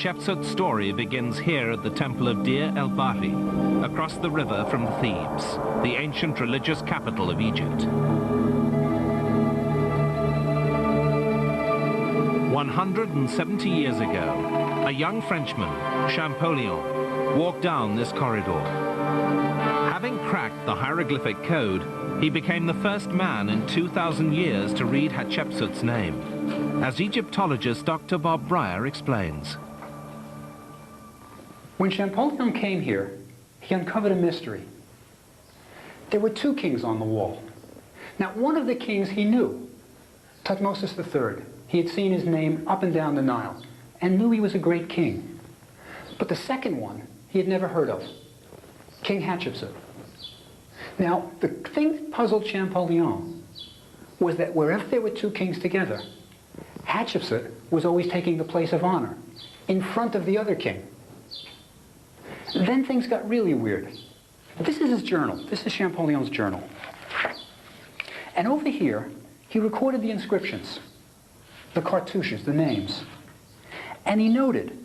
Hatshepsut's story begins here at the temple of Deir el-Bahri, across the river from Thebes, the ancient religious capital of Egypt. 170 years ago, a young Frenchman, Champollion, walked down this corridor. Having cracked the hieroglyphic code, he became the first man in 2,000 years to read Hatshepsut's name, as Egyptologist Dr. Bob Breyer explains. When Champollion came here, he uncovered a mystery. There were two kings on the wall. Now, one of the kings he knew, Thutmose III. He had seen his name up and down the Nile and knew he was a great king. But the second one he had never heard of, King Hatshepsut. Now, the thing that puzzled Champollion was that wherever there were two kings together, Hatshepsut was always taking the place of honor in front of the other king. Then things got really weird. This is his journal. This is Champollion's journal. And over here, he recorded the inscriptions, the cartouches, the names. And he noted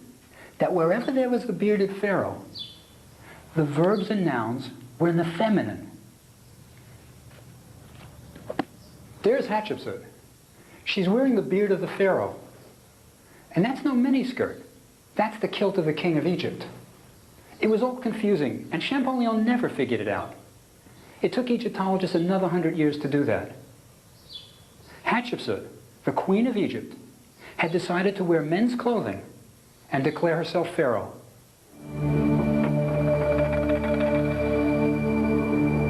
that wherever there was the bearded pharaoh, the verbs and nouns were in the feminine. There's Hatshepsut. She's wearing the beard of the pharaoh. And that's no miniskirt. That's the kilt of the king of Egypt. It was all confusing, and Champollion never figured it out. It took Egyptologists another 100 years to do that. Hatshepsut, the queen of Egypt, had decided to wear men's clothing and declare herself pharaoh.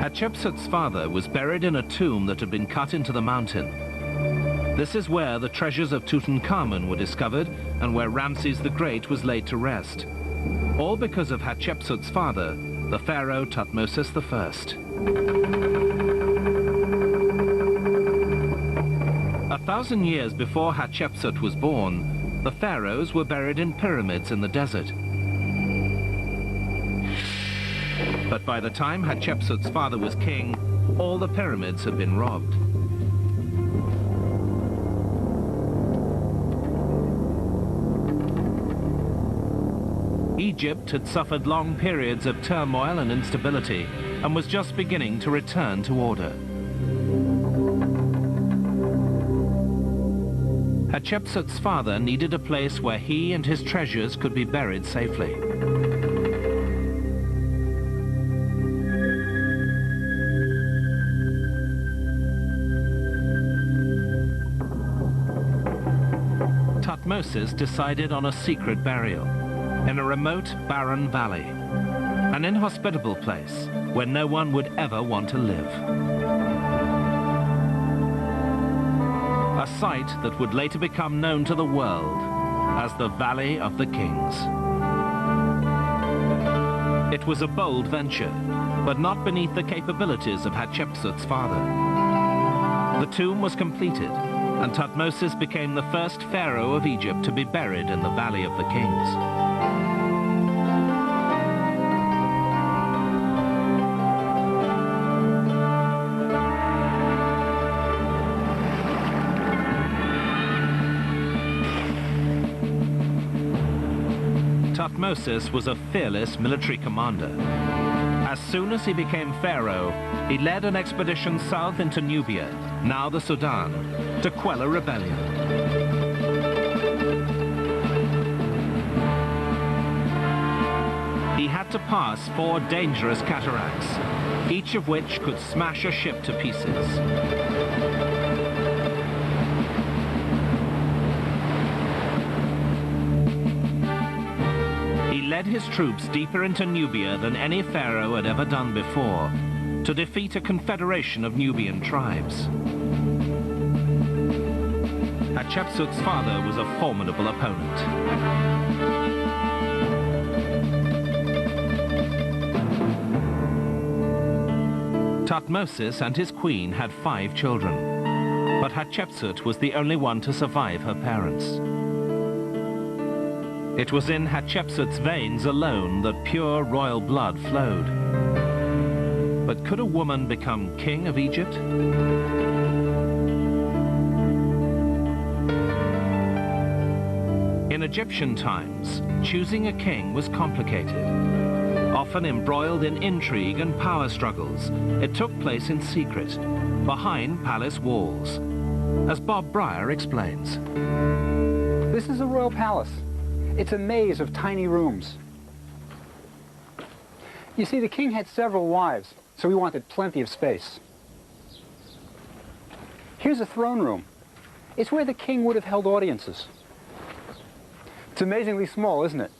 Hatshepsut's father was buried in a tomb that had been cut into the mountain. This is where the treasures of Tutankhamun were discovered and where Ramses the Great was laid to rest. All because of Hatshepsut's father, the pharaoh Thutmose I. 1,000 years before Hatshepsut was born, the pharaohs were buried in pyramids in the desert. But by the time Hatshepsut's father was king, all the pyramids had been robbed. Egypt had suffered long periods of turmoil and instability and was just beginning to return to order. Hatshepsut's father needed a place where he and his treasures could be buried safely. Thutmose decided on a secret burial in a remote, barren valley, an inhospitable place where no one would ever want to live. A site that would later become known to the world as the Valley of the Kings. It was a bold venture, but not beneath the capabilities of Hatshepsut's father. The tomb was completed, and Thutmose became the first pharaoh of Egypt to be buried in the Valley of the Kings. Thutmose was a fearless military commander. As soon as he became pharaoh, he led an expedition south into Nubia, now the Sudan, to quell a rebellion. He had to pass 4 dangerous cataracts, each of which could smash a ship to pieces. He led his troops deeper into Nubia than any pharaoh had ever done before, to defeat a confederation of Nubian tribes. Hatshepsut's father was a formidable opponent. Thutmose and his queen had 5 children, but Hatshepsut was the only one to survive her parents. It was in Hatshepsut's veins alone that pure royal blood flowed. But could a woman become king of Egypt? In In Egyptian times, choosing a king was complicated. Often embroiled in intrigue and power struggles, it took place in secret, behind palace walls. As Bob Breyer explains. This is a royal palace. It's a maze of tiny rooms. You see, the king had several wives, so he wanted plenty of space. Here's a throne room. It's where the king would have held audiences. It's amazingly small, isn't it?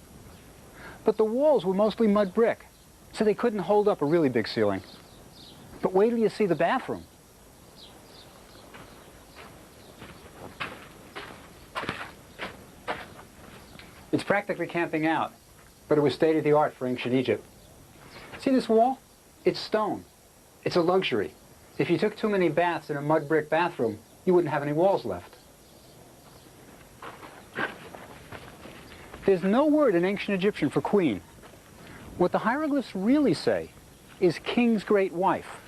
But the walls were mostly mud brick, so they couldn't hold up a really big ceiling. But wait till you see the bathroom. It's practically camping out, but it was state-of-the-art for ancient Egypt. See this wall? It's stone. It's a luxury. If you took too many baths in a mud brick bathroom, you wouldn't have any walls left. There's no word in ancient Egyptian for queen. What the hieroglyphs really say is king's great wife.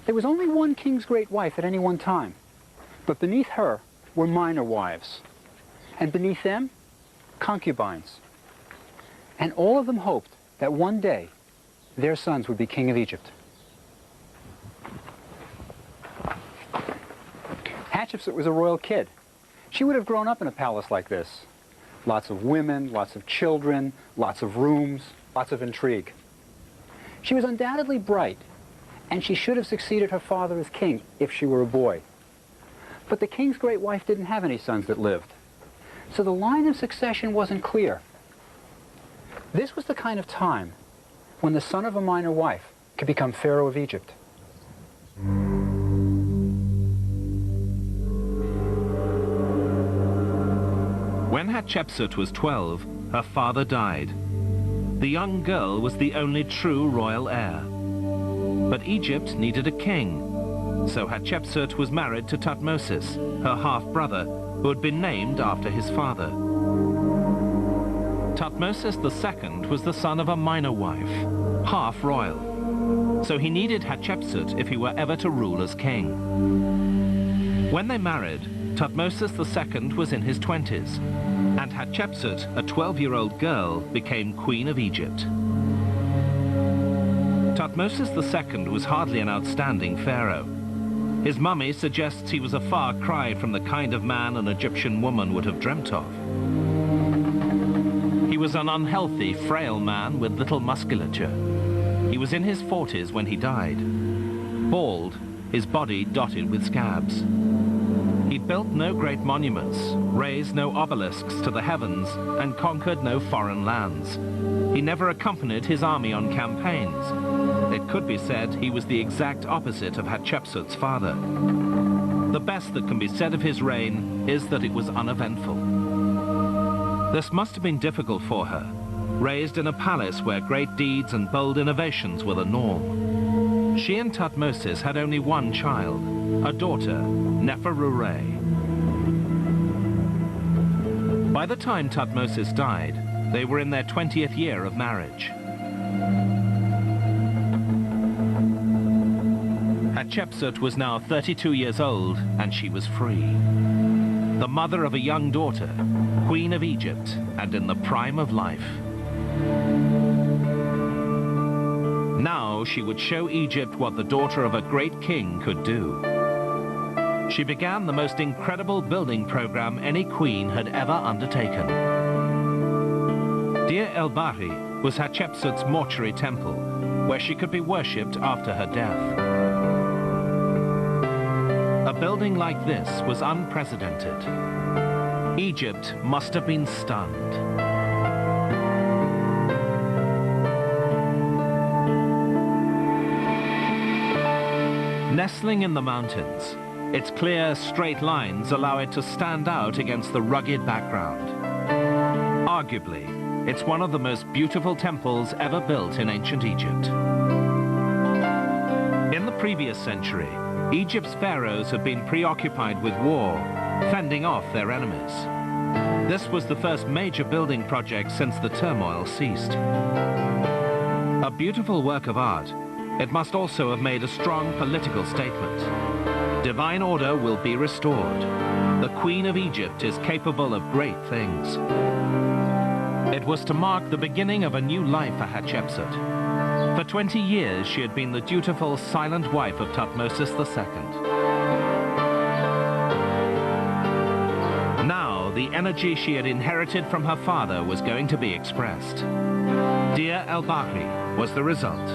There was only one king's great wife at any one time, but beneath her were minor wives, and beneath them, concubines. And all of them hoped that one day their sons would be king of Egypt. Hatshepsut was a royal kid. She would have grown up in a palace like this. Lots of women, lots of children, lots of rooms, lots of intrigue. She was undoubtedly bright, and she should have succeeded her father as king if she were a boy. But the king's great wife didn't have any sons that lived, so the line of succession wasn't clear. This was the kind of time when the son of a minor wife could become Pharaoh of Egypt. When Hatshepsut was 12, her father died. The young girl was the only true royal heir. But Egypt needed a king, so Hatshepsut was married to Thutmose, her half-brother, who had been named after his father. Thutmose II was the son of a minor wife, half royal, so he needed Hatshepsut if he were ever to rule as king. When they married, Thutmose II was in his 20s, and Hatshepsut, a 12-year-old girl, became Queen of Egypt. Thutmose II was hardly an outstanding pharaoh. His mummy suggests he was a far cry from the kind of man an Egyptian woman would have dreamt of. He was an unhealthy, frail man with little musculature. He was in his 40s when he died. Bald, his body dotted with scabs. He built no great monuments, raised no obelisks to the heavens, and conquered no foreign lands. He never accompanied his army on campaigns. It could be said he was the exact opposite of Hatshepsut's father. The best that can be said of his reign is that it was uneventful. This must have been difficult for her, raised in a palace where great deeds and bold innovations were the norm. She and Thutmose had only one child, a daughter, Neferure. By the time Thutmose died, they were in their 20th year of marriage. Hatshepsut was now 32 years old, and she was free. The mother of a young daughter, Queen of Egypt, and in the prime of life. Now she would show Egypt what the daughter of a great king could do. She began the most incredible building program any queen had ever undertaken. Deir el-Bahri was Hatshepsut's mortuary temple, where she could be worshipped after her death. A building like this was unprecedented. Egypt must have been stunned. Nestling in the mountains, its clear, straight lines allow it to stand out against the rugged background. Arguably, it's one of the most beautiful temples ever built in ancient Egypt. In the previous century, Egypt's pharaohs had been preoccupied with war, fending off their enemies. This was the first major building project since the turmoil ceased. A beautiful work of art, it must also have made a strong political statement. Divine order will be restored. the Queen of Egypt is capable of great things. It was to mark the beginning of a new life for Hatshepsut. For 20 years, she had been the dutiful, silent wife of Thutmose II. Now, the energy she had inherited from her father was going to be expressed. Deir el-Bahri was the result.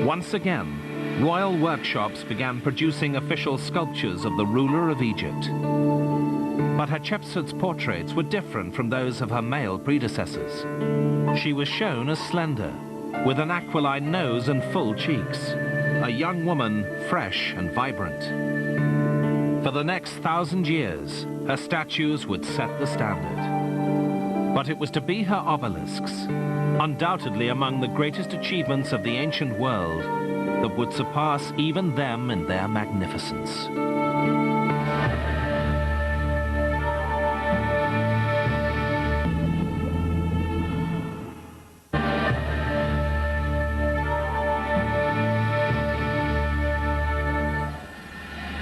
Once again, royal workshops began producing official sculptures of the ruler of Egypt. But Hatshepsut's portraits were different from those of her male predecessors. She was shown as slender, with an aquiline nose and full cheeks, a young woman, fresh and vibrant. For the next 1,000 years, her statues would set the standard. But it was to be her obelisks, undoubtedly among the greatest achievements of the ancient world, that would surpass even them in their magnificence.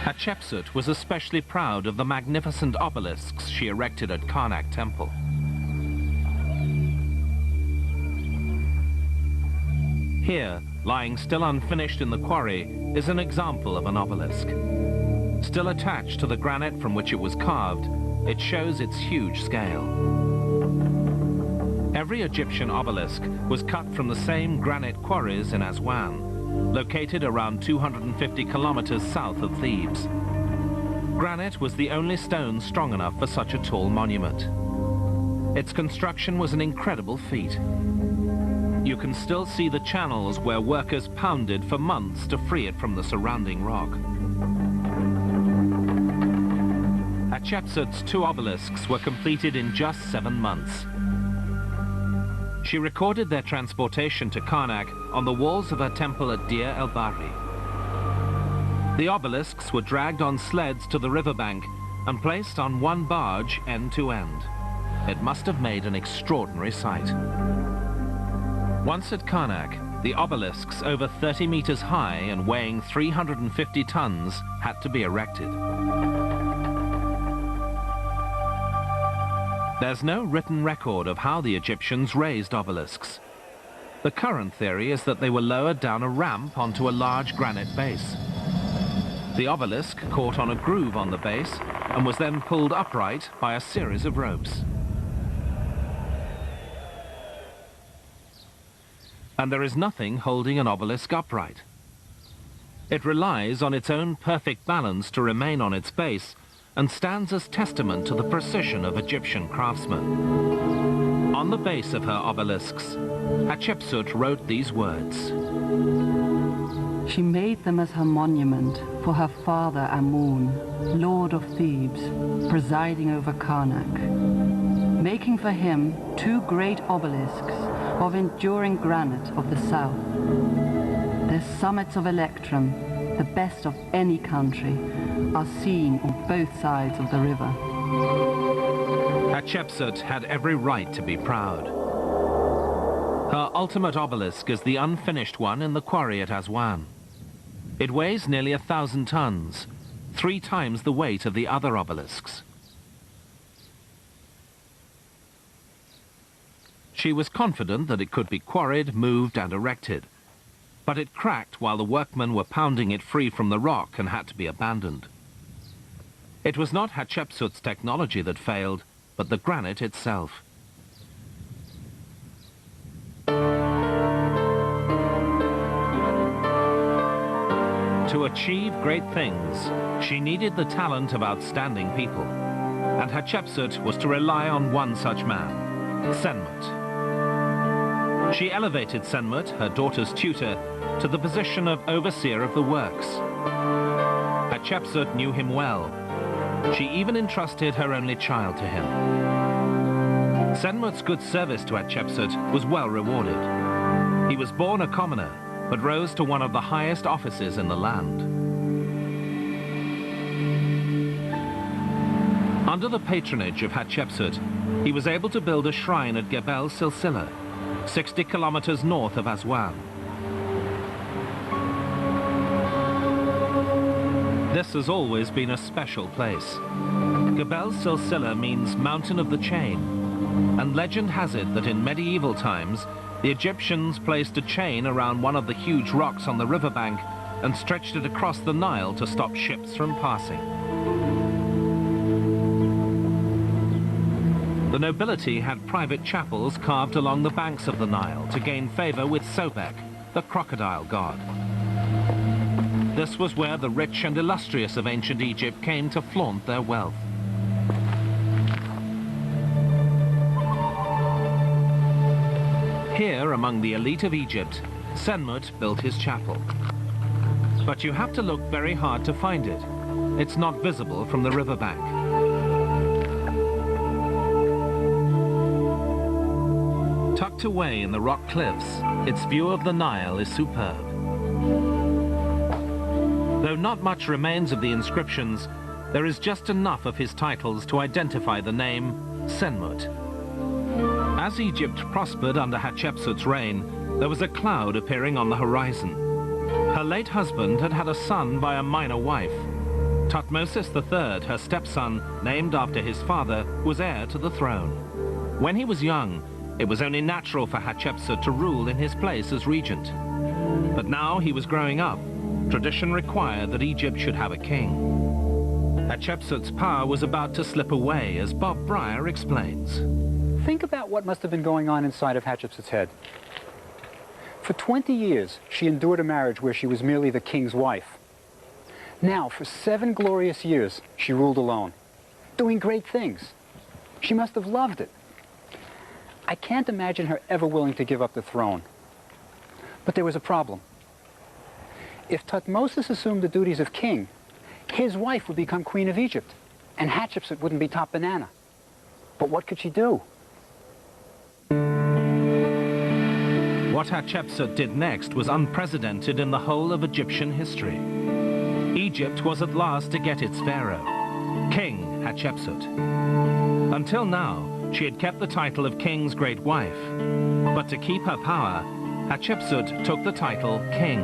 Hatshepsut was especially proud of the magnificent obelisks she erected at Karnak Temple. Here, lying still unfinished in the quarry, is an example of an obelisk. Still attached to the granite from which it was carved, it shows its huge scale. Every Egyptian obelisk was cut from the same granite quarries in Aswan, located around 250 kilometers south of Thebes. Granite was the only stone strong enough for such a tall monument. Its construction was an incredible feat. You can still see the channels where workers pounded for months to free it from the surrounding rock. Hatshepsut's 2 obelisks were completed in just 7 months. She recorded their transportation to Karnak on the walls of her temple at Deir el-Bahri. The obelisks were dragged on sleds to the riverbank and placed on one barge end to end. It must have made an extraordinary sight. Once at Karnak, the obelisks over 30 meters high and weighing 350 tons had to be erected. There's no written record of how the Egyptians raised obelisks. The current theory is that they were lowered down a ramp onto a large granite base. The obelisk caught on a groove on the base and was then pulled upright by a series of ropes. And there is nothing holding an obelisk upright. It relies on its own perfect balance to remain on its base and stands as testament to the precision of Egyptian craftsmen. On the base of her obelisks, Hatshepsut wrote these words. She made them as her monument for her father Amun, lord of Thebes, presiding over Karnak, making for him 2 great obelisks of enduring granite of the south. Their summits of electrum, the best of any country, are seen on both sides of the river. Hatshepsut had every right to be proud. Her ultimate obelisk is the unfinished one in the quarry at Aswan. It weighs nearly 1,000 tons, 3 times the weight of the other obelisks. She was confident that it could be quarried, moved and erected, but it cracked while the workmen were pounding it free from the rock and had to be abandoned. It was not Hatshepsut's technology that failed, but the granite itself. To achieve great things, she needed the talent of outstanding people, and Hatshepsut was to rely on one such man, Senmut. She elevated Senmut, her daughter's tutor, to the position of overseer of the works. Hatshepsut knew him well. She even entrusted her only child to him. Senmut's good service to Hatshepsut was well rewarded. He was born a commoner, but rose to one of the highest offices in the land. Under the patronage of Hatshepsut, he was able to build a shrine at Gebel Silsila, 60 kilometers north of Aswan. This has always been a special place. Gebel Silsila means mountain of the chain, and legend has it that in medieval times, the Egyptians placed a chain around one of the huge rocks on the riverbank and stretched it across the Nile to stop ships from passing. The nobility had private chapels carved along the banks of the Nile to gain favor with Sobek, the crocodile god. This was where the rich and illustrious of ancient Egypt came to flaunt their wealth. Here, among the elite of Egypt, Senmut built his chapel. But you have to look very hard to find it. It's not visible from the riverbank. Tucked away in the rock cliffs, its view of the Nile is superb. Though not much remains of the inscriptions, there is just enough of his titles to identify the name Senmut. As Egypt prospered under Hatshepsut's reign, there was a cloud appearing on the horizon. Her late husband had had a son by a minor wife. Thutmose III, her stepson, named after his father, was heir to the throne. When he was young, it was only natural for Hatshepsut to rule in his place as regent. But now he was growing up. Tradition required that Egypt should have a king. Hatshepsut's power was about to slip away, as Bob Breyer explains. Think about what must have been going on inside of Hatshepsut's head. For 20 years, she endured a marriage where she was merely the king's wife. Now, for 7 glorious years, she ruled alone, doing great things. She must have loved it. I can't imagine her ever willing to give up the throne. But there was a problem. If Thutmose assumed the duties of king, his wife would become queen of Egypt, and Hatshepsut wouldn't be top banana. But what could she do? What Hatshepsut did next was unprecedented in the whole of Egyptian history. Egypt was at last to get its pharaoh, King Hatshepsut. Until now, she had kept the title of king's great wife, but to keep her power, Hatshepsut took the title king.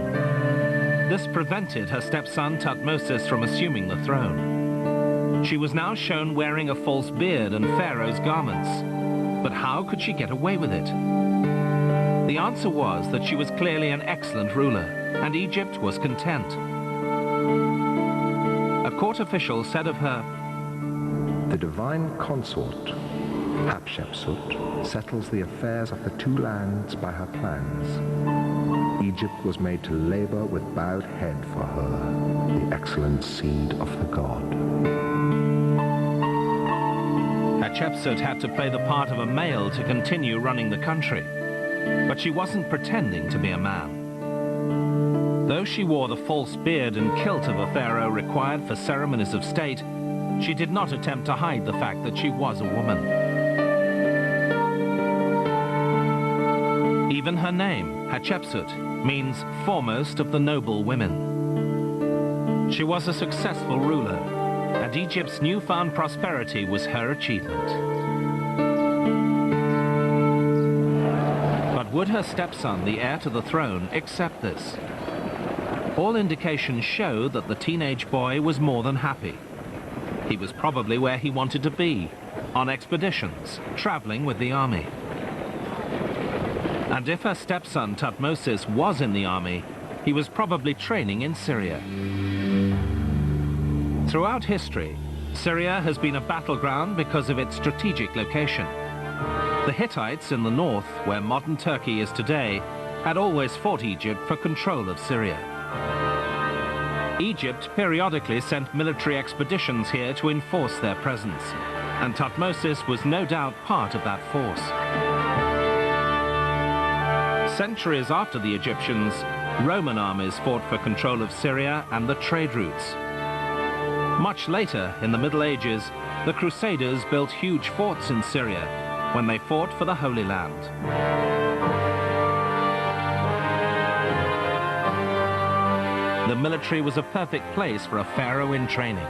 This prevented her stepson Thutmose from assuming the throne. She was now shown wearing a false beard and pharaoh's garments. But how could she get away with it? The answer was that she was clearly an excellent ruler, and Egypt was content. A court official said of her, "The divine consort, Hatshepsut, settles the affairs of the 2 lands by her plans. Egypt was made to labor with bowed head for her, the excellent seed of the god." Hatshepsut had to play the part of a male to continue running the country. But she wasn't pretending to be a man. Though she wore the false beard and kilt of a pharaoh required for ceremonies of state, she did not attempt to hide the fact that she was a woman. Even her name, Hatshepsut, means foremost of the noble women. She was a successful ruler, and Egypt's newfound prosperity was her achievement. But would her stepson, the heir to the throne, accept this? All indications show that the teenage boy was more than happy. He was probably where he wanted to be, on expeditions, traveling with the army. And if her stepson Thutmose was in the army, he was probably training in Syria. Throughout history, Syria has been a battleground because of its strategic location. The Hittites in the north, where modern Turkey is today, had always fought Egypt for control of Syria. Egypt periodically sent military expeditions here to enforce their presence, and Thutmose was no doubt part of that force. Centuries after the Egyptians, Roman armies fought for control of Syria and the trade routes. Much later, in the Middle Ages, the Crusaders built huge forts in Syria when they fought for the Holy Land. The military was a perfect place for a pharaoh in training.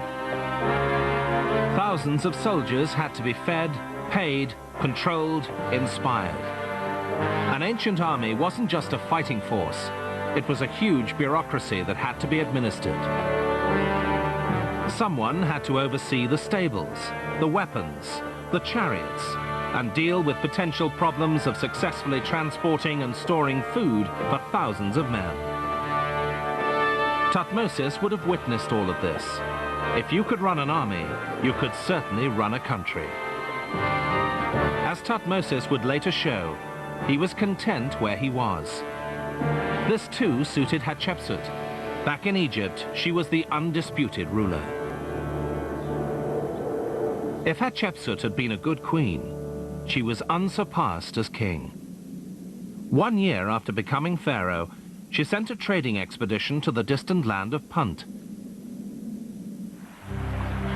Thousands of soldiers had to be fed, paid, controlled, inspired. An ancient army wasn't just a fighting force. It was a huge bureaucracy that had to be administered. Someone had to oversee the stables, the weapons, the chariots, and deal with potential problems of successfully transporting and storing food for thousands of men. Thutmose would have witnessed all of this. If you could run an army, you could certainly run a country. As Thutmose would later show, he was content where he was. This too suited Hatshepsut. Back in Egypt, she was the undisputed ruler. If Hatshepsut had been a good queen, she was unsurpassed as king. 1 year after becoming pharaoh, she sent a trading expedition to the distant land of Punt.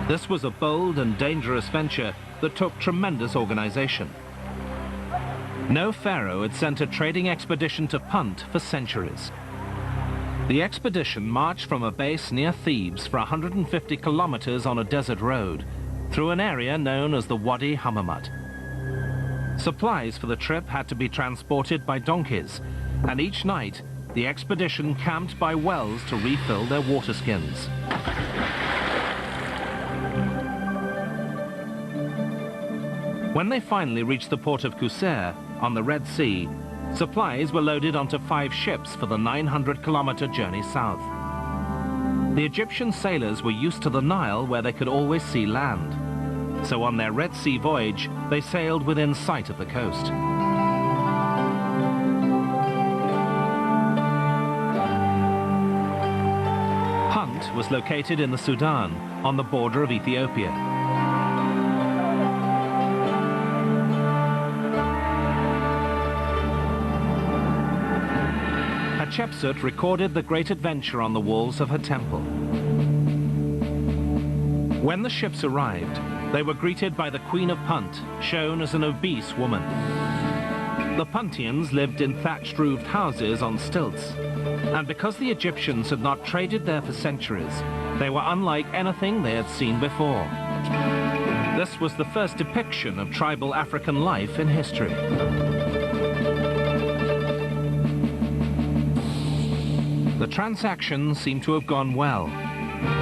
This was a bold and dangerous venture that took tremendous organization. No pharaoh had sent a trading expedition to Punt for centuries. The expedition marched from a base near Thebes for 150 kilometers on a desert road through an area known as the Wadi Hammamat. Supplies for the trip had to be transported by donkeys, and each night the expedition camped by wells to refill their water skins. When they finally reached the port of Qusair on the Red Sea, supplies were loaded onto 5 ships for the 900-kilometer journey south. The Egyptian sailors were used to the Nile, where they could always see land. So on their Red Sea voyage, they sailed within sight of the coast. Punt was located in the Sudan, on the border of Ethiopia. Hatshepsut recorded the great adventure on the walls of her temple. When the ships arrived, they were greeted by the Queen of Punt, shown as an obese woman. The Puntians lived in thatched-roofed houses on stilts, and because the Egyptians had not traded there for centuries, they were unlike anything they had seen before. This was the first depiction of tribal African life in history. The transaction seemed to have gone well.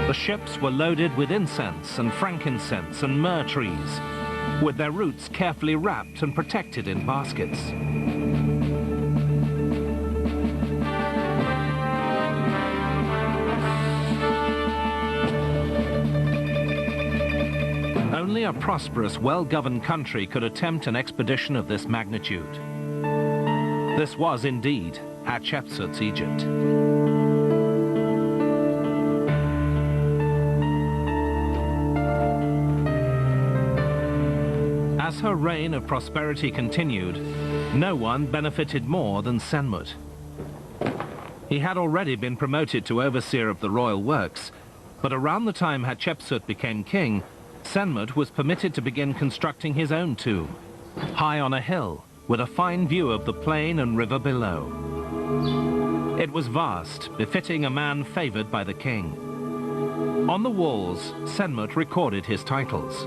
The ships were loaded with incense and frankincense and myrrh trees, with their roots carefully wrapped and protected in baskets. Only a prosperous, well-governed country could attempt an expedition of this magnitude. This was indeed Hatshepsut's Egypt. As her reign of prosperity continued, no one benefited more than Senmut. He had already been promoted to overseer of the royal works, but around the time Hatshepsut became king, Senmut was permitted to begin constructing his own tomb, high on a hill, with a fine view of the plain and river below. It was vast, befitting a man favored by the king. On the walls, Senmut recorded his titles.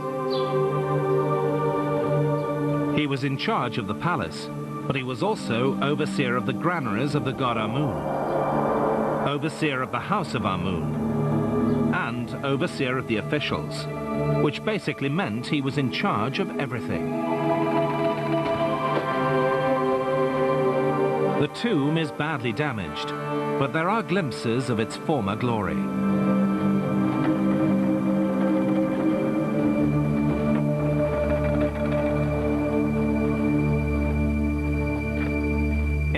He was in charge of the palace, but he was also overseer of the granaries of the god Amun, overseer of the house of Amun, and overseer of the officials, which basically meant he was in charge of everything. The tomb is badly damaged, but there are glimpses of its former glory.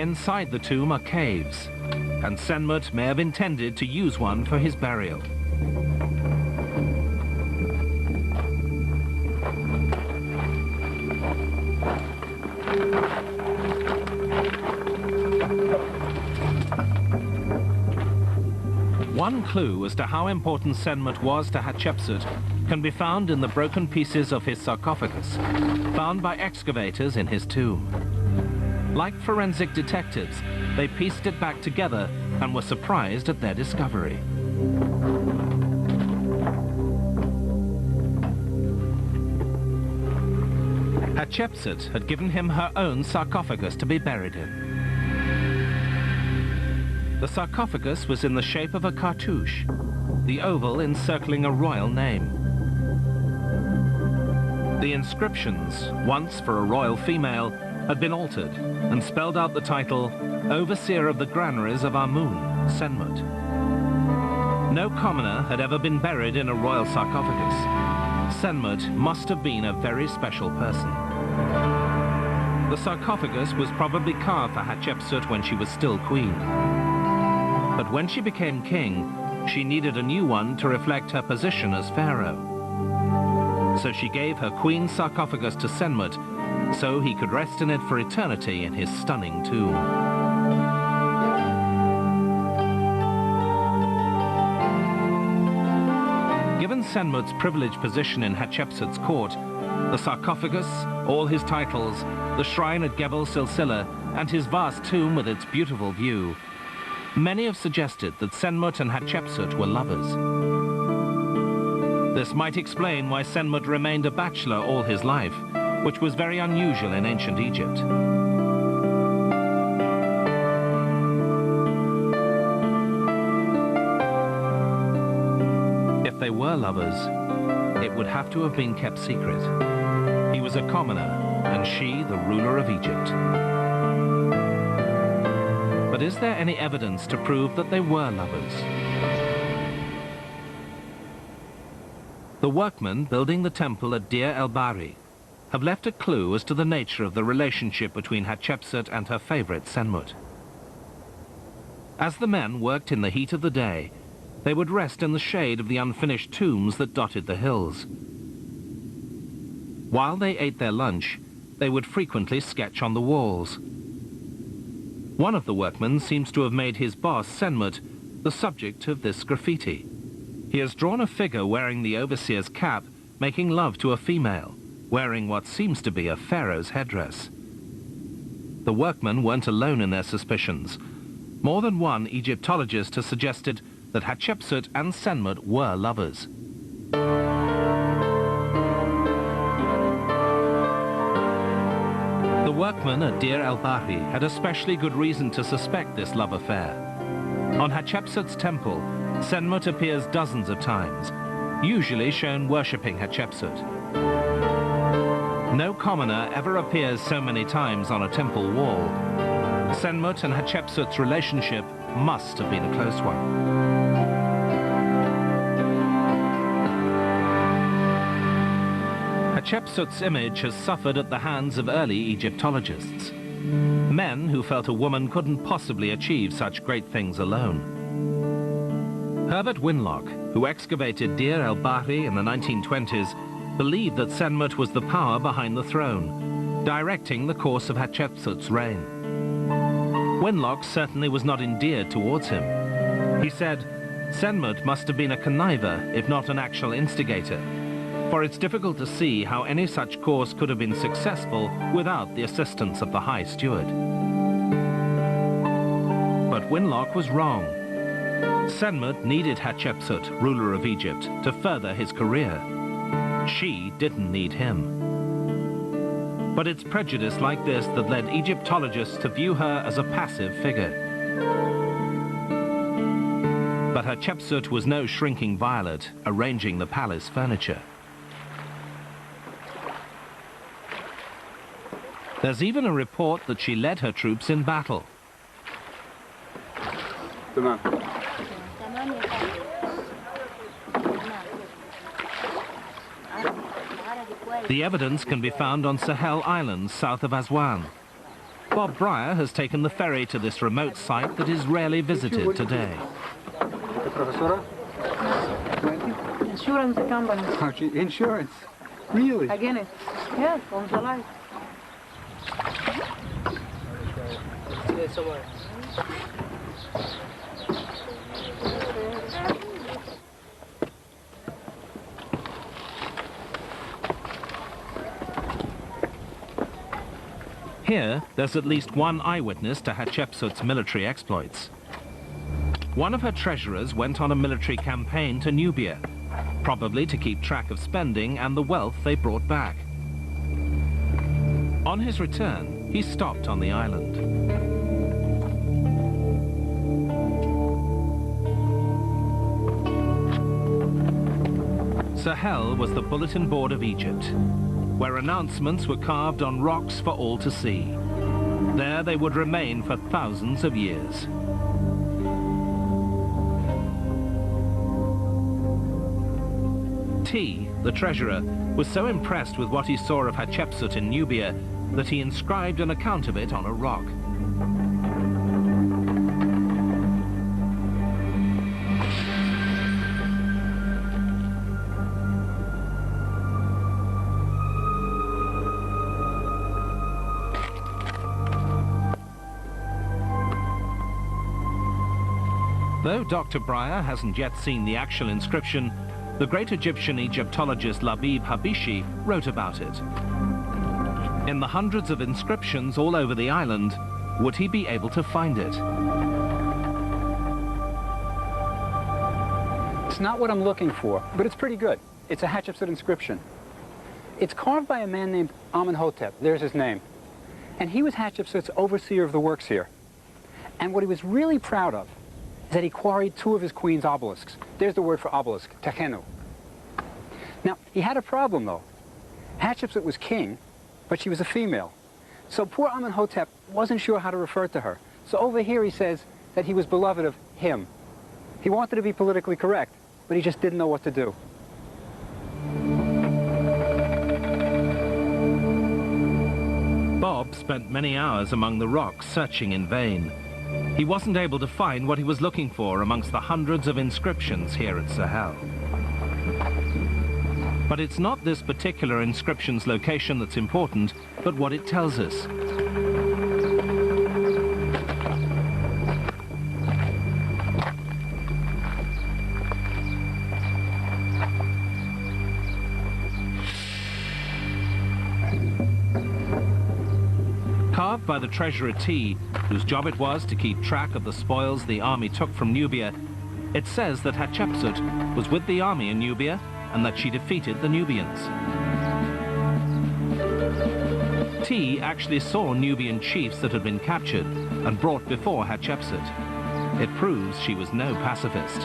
Inside the tomb are caves, and Senmut may have intended to use one for his burial. One clue as to how important Senmut was to Hatshepsut can be found in the broken pieces of his sarcophagus, found by excavators in his tomb. Like forensic detectives, they pieced it back together and were surprised at their discovery. Hatshepsut had given him her own sarcophagus to be buried in. The sarcophagus was in the shape of a cartouche, the oval encircling a royal name. The inscriptions, once for a royal female, had been altered and spelled out the title, Overseer of the Granaries of Amun, Senmut. No commoner had ever been buried in a royal sarcophagus. Senmut must have been a very special person. The sarcophagus was probably carved for Hatshepsut when she was still queen. But when she became king, she needed a new one to reflect her position as pharaoh. So she gave her queen's sarcophagus to Senmut so he could rest in it for eternity in his stunning tomb. Given Senmut's privileged position in Hatshepsut's court, the sarcophagus, all his titles, the shrine at Gebel Silsila, and his vast tomb with its beautiful view, many have suggested that Senmut and Hatshepsut were lovers. This might explain why Senmut remained a bachelor all his life, which was very unusual in ancient Egypt. If they were lovers, it would have to have been kept secret. He was a commoner, and she the ruler of Egypt. But is there any evidence to prove that they were lovers? The workmen building the temple at Deir el-Bahri have left a clue as to the nature of the relationship between Hatshepsut and her favorite Senmut. As the men worked in the heat of the day, they would rest in the shade of the unfinished tombs that dotted the hills. While they ate their lunch, they would frequently sketch on the walls. One of the workmen seems to have made his boss, Senmut, the subject of this graffiti. He has drawn a figure wearing the overseer's cap, making love to a female, wearing what seems to be a pharaoh's headdress. The workmen weren't alone in their suspicions. More than one Egyptologist has suggested that Hatshepsut and Senmut were lovers. The workmen at Deir el-Bahri had especially good reason to suspect this love affair. On Hatshepsut's temple, Senmut appears dozens of times, usually shown worshipping Hatshepsut. No commoner ever appears so many times on a temple wall. Senmut and Hatshepsut's relationship must have been a close one. Hatshepsut's image has suffered at the hands of early Egyptologists, men who felt a woman couldn't possibly achieve such great things alone. Herbert Winlock, who excavated Deir el-Bahri in the 1920s, believed that Senmut was the power behind the throne, directing the course of Hatshepsut's reign. Winlock certainly was not endeared towards him. He said, Senmut must have been a conniver, if not an actual instigator, for it's difficult to see how any such course could have been successful without the assistance of the High Steward. But Winlock was wrong. Senmut needed Hatshepsut, ruler of Egypt, to further his career. She didn't need him. But it's prejudice like this that led Egyptologists to view her as a passive figure. But Hatshepsut was no shrinking violet arranging the palace furniture. There's even a report that she led her troops in battle. The evidence can be found on Sahel Island, south of Aswan. Bob Breyer has taken the ferry to this remote site that is rarely visited today. Insurance company. Insurance? Really? Again, yes, on the life. Here, there's at least one eyewitness to Hatshepsut's military exploits. One of her treasurers went on a military campaign to Nubia, probably to keep track of spending and the wealth they brought back. On his return, he stopped on the island. Sahel was the bulletin board of Egypt, where announcements were carved on rocks for all to see. There they would remain for thousands of years. T, the treasurer, was so impressed with what he saw of Hatshepsut in Nubia that he inscribed an account of it on a rock. Though Dr. Breyer hasn't yet seen the actual inscription, the great Egyptian Egyptologist Labib Habishi wrote about it. In the hundreds of inscriptions all over the island, would he be able to find it? It's not what I'm looking for, but it's pretty good. It's a Hatshepsut inscription. It's carved by a man named Amenhotep. There's his name. And he was Hatshepsut's overseer of the works here. And what he was really proud of is that he quarried two of his queen's obelisks. There's the word for obelisk, Tekhenu. Now, he had a problem, though. Hatshepsut was king, but she was a female. So poor Amenhotep wasn't sure how to refer to her. So over here he says that he was beloved of him. He wanted to be politically correct, but he just didn't know what to do. Bob spent many hours among the rocks searching in vain. He wasn't able to find what he was looking for amongst the hundreds of inscriptions here at Sahel. But it's not this particular inscription's location that's important, but what it tells us. Carved by the treasurer T, whose job it was to keep track of the spoils the army took from Nubia, it says that Hatshepsut was with the army in Nubia and that she defeated the Nubians. T actually saw Nubian chiefs that had been captured and brought before Hatshepsut. It proves she was no pacifist.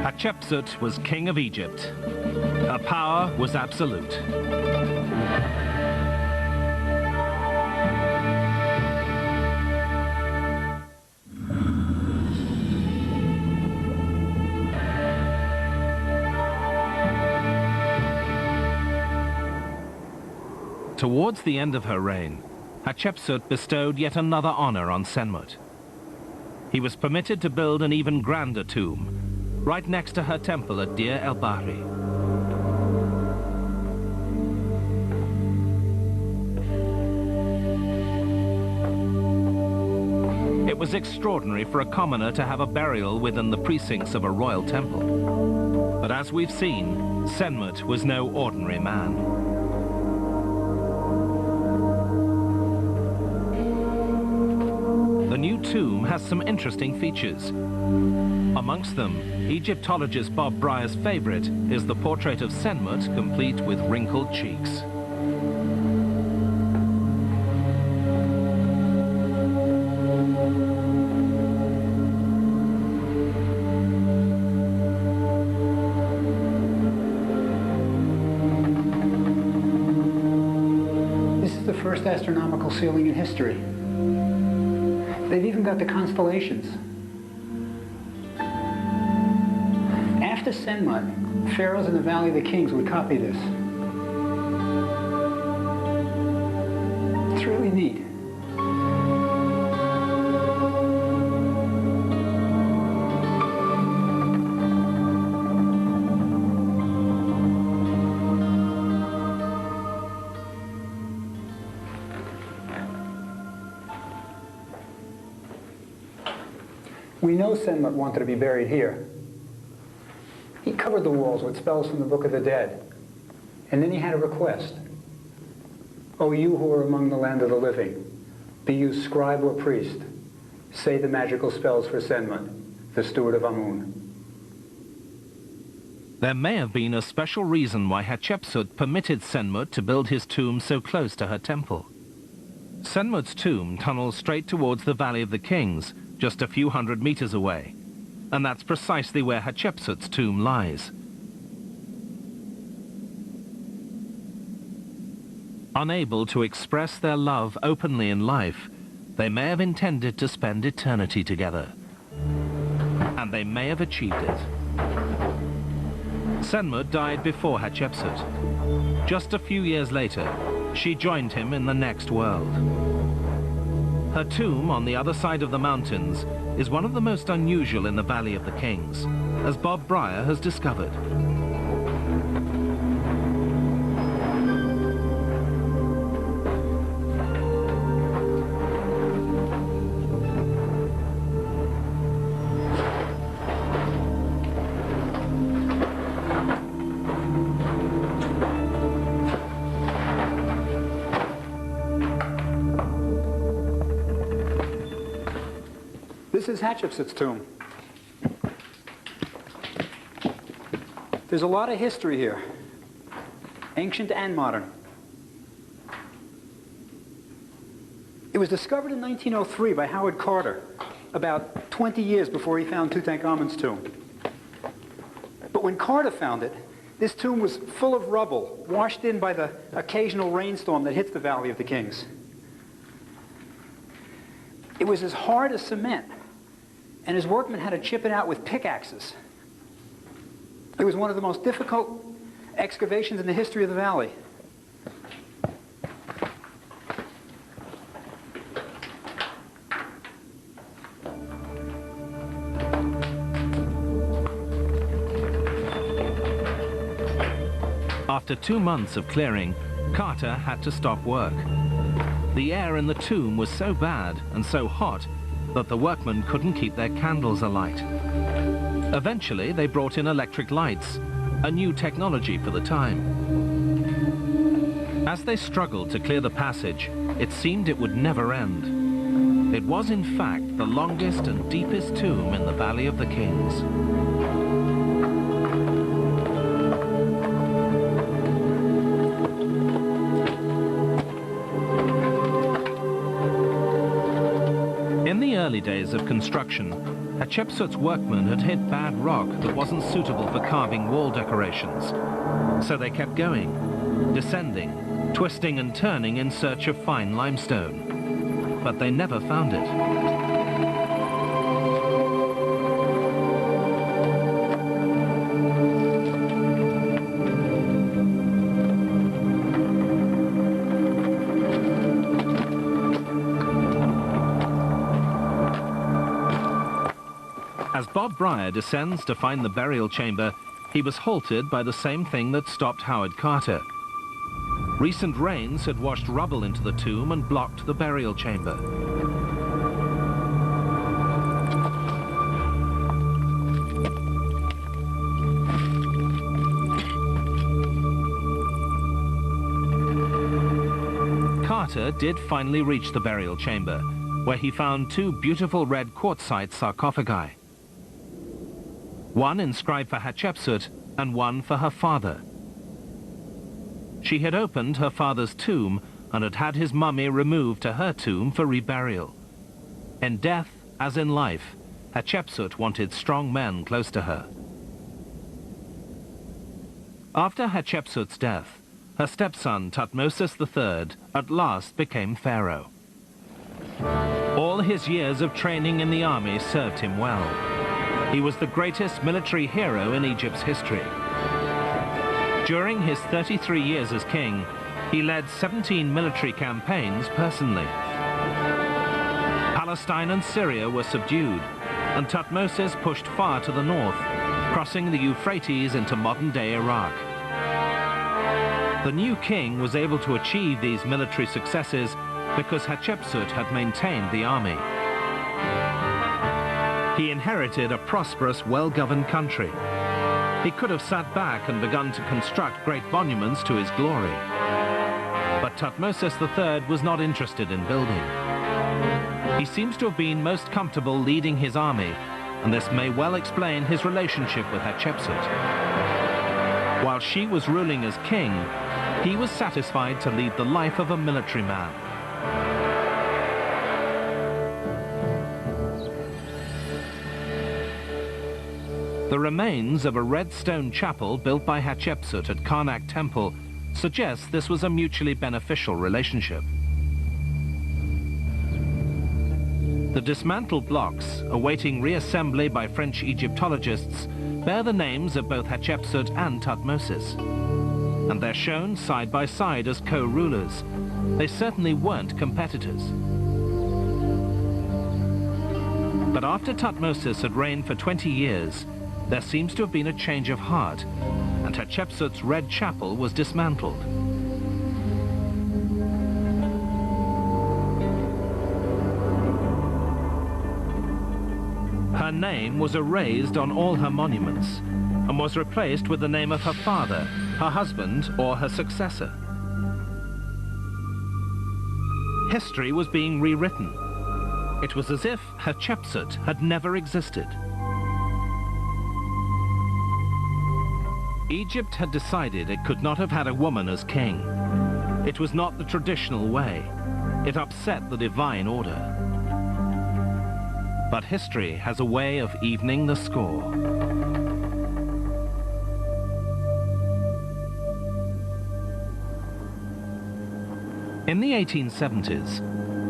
Hatshepsut was king of Egypt. Her power was absolute. Towards the end of her reign, Hatshepsut bestowed yet another honor on Senmut. He was permitted to build an even grander tomb, right next to her temple at Deir el-Bahri. It was extraordinary for a commoner to have a burial within the precincts of a royal temple. But as we've seen, Senmut was no ordinary man. The new tomb has some interesting features. Amongst them, Egyptologist Bob Breyer's favorite is the portrait of Senmut, complete with wrinkled cheeks. This is the first astronomical ceiling in history. They've even got the constellations. After Senmut, pharaohs in the Valley of the Kings would copy this. It's really neat. We know Senmut wanted to be buried here. He covered the walls with spells from the Book of the Dead. And then he had a request. O you who are among the land of the living, be you scribe or priest, say the magical spells for Senmut, the steward of Amun. There may have been a special reason why Hatshepsut permitted Senmut to build his tomb so close to her temple. Senmut's tomb tunnels straight towards the Valley of the Kings, just a few hundred meters away, and that's precisely where Hatshepsut's tomb lies. Unable to express their love openly in life, they may have intended to spend eternity together. And they may have achieved it. Senmut died before Hatshepsut. Just a few years later, she joined him in the next world. Her tomb on the other side of the mountains is one of the most unusual in the Valley of the Kings, as Bob Brier has discovered. This is Hatshepsut's tomb. There's a lot of history here, ancient and modern. It was discovered in 1903 by Howard Carter, about 20 years before he found Tutankhamun's tomb. But when Carter found it, this tomb was full of rubble, washed in by the occasional rainstorm that hits the Valley of the Kings. It was as hard as cement, and his workmen had to chip it out with pickaxes. It was one of the most difficult excavations in the history of the valley. After 2 months of clearing, Carter had to stop work. The air in the tomb was so bad and so hot that the workmen couldn't keep their candles alight. Eventually, they brought in electric lights, a new technology for the time. As they struggled to clear the passage, it seemed it would never end. It was, in fact, the longest and deepest tomb in the Valley of the Kings. In the early days of construction, Hatshepsut's workmen had hit bad rock that wasn't suitable for carving wall decorations. So they kept going, descending, twisting and turning in search of fine limestone. But they never found it. As Bob Brier descends to find the burial chamber, he was halted by the same thing that stopped Howard Carter. Recent rains had washed rubble into the tomb and blocked the burial chamber. Carter did finally reach the burial chamber, where he found 2 beautiful red quartzite sarcophagi. One inscribed for Hatshepsut and one for her father. She had opened her father's tomb and had had his mummy removed to her tomb for reburial. In death, as in life, Hatshepsut wanted strong men close to her. After Hatshepsut's death, her stepson Thutmose III at last became pharaoh. All his years of training in the army served him well. He was the greatest military hero in Egypt's history. During his 33 years as king, he led 17 military campaigns personally. Palestine and Syria were subdued, and Thutmose pushed far to the north, crossing the Euphrates into modern-day Iraq. The new king was able to achieve these military successes because Hatshepsut had maintained the army. He inherited a prosperous, well-governed country. He could have sat back and begun to construct great monuments to his glory. But Thutmose III was not interested in building. He seems to have been most comfortable leading his army, and this may well explain his relationship with Hatshepsut. While she was ruling as king, he was satisfied to lead the life of a military man. The remains of a red stone chapel built by Hatshepsut at Karnak Temple suggests this was a mutually beneficial relationship. The dismantled blocks, awaiting reassembly by French Egyptologists, bear the names of both Hatshepsut and Thutmose. And they're shown side by side as co-rulers. They certainly weren't competitors. But after Thutmose had reigned for 20 years, there seems to have been a change of heart, and Hatshepsut's Red Chapel was dismantled. Her name was erased on all her monuments and was replaced with the name of her father, her husband, or her successor. History was being rewritten. It was as if Hatshepsut had never existed. Egypt had decided it could not have had a woman as king. It was not the traditional way. It upset the divine order. But history has a way of evening the score. In the 1870s,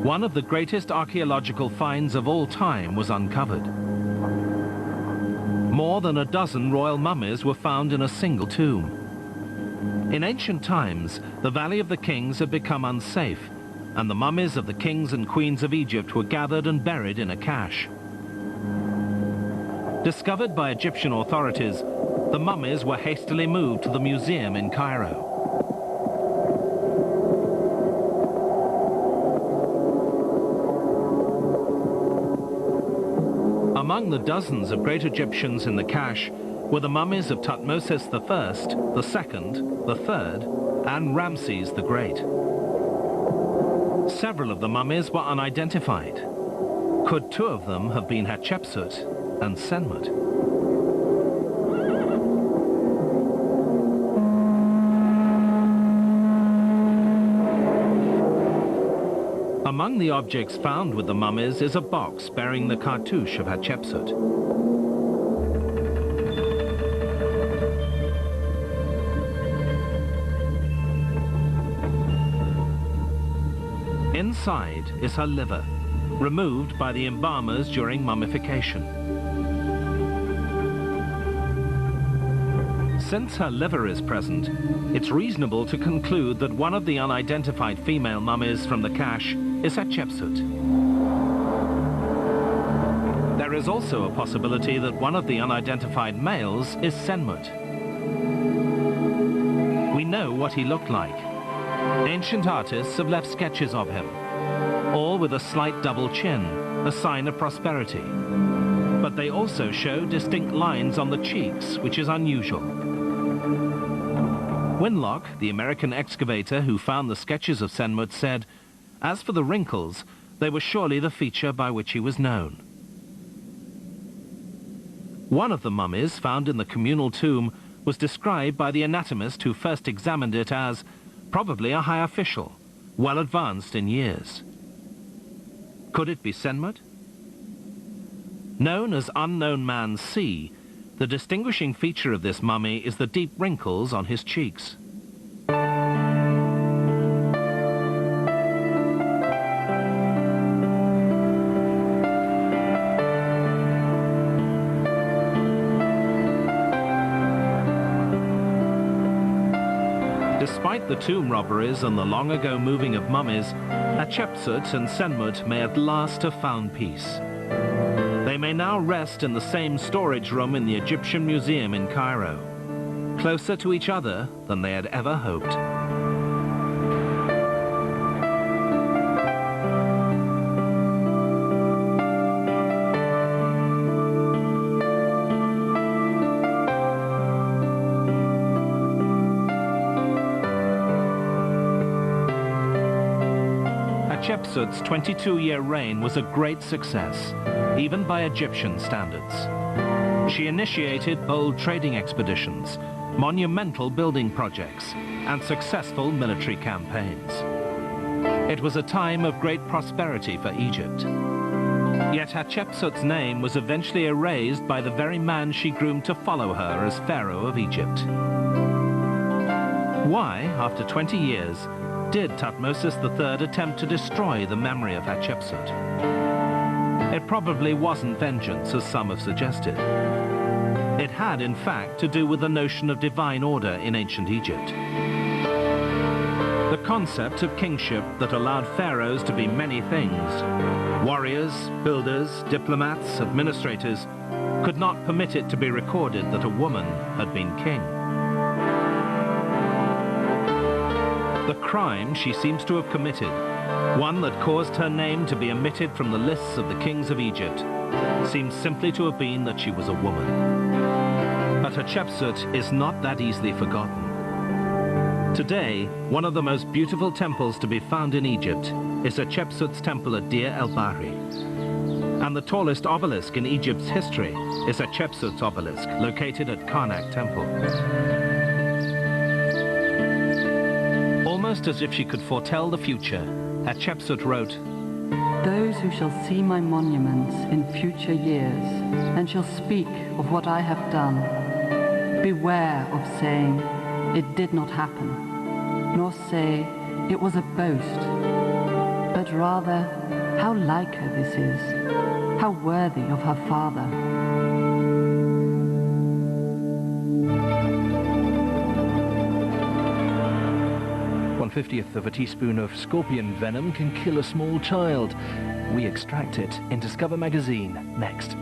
one of the greatest archaeological finds of all time was uncovered. More than a dozen royal mummies were found in a single tomb. In ancient times, the Valley of the Kings had become unsafe, and the mummies of the kings and queens of Egypt were gathered and buried in a cache. Discovered by Egyptian authorities, the mummies were hastily moved to the museum in Cairo. Among the dozens of great Egyptians in the cache were the mummies of Thutmose I, the Second, the Third, and Ramses the Great. Several of the mummies were unidentified. Could two of them have been Hatshepsut and Senmut? Among the objects found with the mummies is a box bearing the cartouche of Hatshepsut. Inside is her liver, removed by the embalmers during mummification. Since her liver is present, it's reasonable to conclude that one of the unidentified female mummies from the cache is Hatshepsut. There is also a possibility that one of the unidentified males is Senmut. We know what he looked like. Ancient artists have left sketches of him, all with a slight double chin, a sign of prosperity. But they also show distinct lines on the cheeks, which is unusual. Winlock, the American excavator who found the sketches of Senmut, said, as for the wrinkles, they were surely the feature by which he was known. One of the mummies found in the communal tomb was described by the anatomist who first examined it as probably a high official, well advanced in years. Could it be Senmut? Known as Unknown Man C, the distinguishing feature of this mummy is the deep wrinkles on his cheeks. Despite the tomb robberies and the long-ago moving of mummies, Hatshepsut and Senmut may at last have found peace. They may now rest in the same storage room in the Egyptian Museum in Cairo, closer to each other than they had ever hoped. Hatshepsut's 22-year reign was a great success, even by Egyptian standards. She initiated bold trading expeditions, monumental building projects, and successful military campaigns. It was a time of great prosperity for Egypt. Yet Hatshepsut's name was eventually erased by the very man she groomed to follow her as Pharaoh of Egypt. Why, after 20 years, did Thutmose III attempt to destroy the memory of Hatshepsut? It probably wasn't vengeance, as some have suggested. It had, in fact, to do with the notion of divine order in ancient Egypt. The concept of kingship that allowed pharaohs to be many things, warriors, builders, diplomats, administrators, could not permit it to be recorded that a woman had been king. The crime she seems to have committed, one that caused her name to be omitted from the lists of the kings of Egypt, seems simply to have been that she was a woman. But Hatshepsut is not that easily forgotten. Today, one of the most beautiful temples to be found in Egypt is Hatshepsut's temple at Deir el-Bahri. And the tallest obelisk in Egypt's history is Hatshepsut's obelisk, located at Karnak Temple. Almost as if she could foretell the future, Hatshepsut wrote, "Those who shall see my monuments in future years and shall speak of what I have done, beware of saying, 'It did not happen,' nor say, 'It was a boast,' but rather, 'How like her this is, how worthy of her father.'" 1/50th of a teaspoon of scorpion venom can kill a small child. We extract it in Discover magazine next.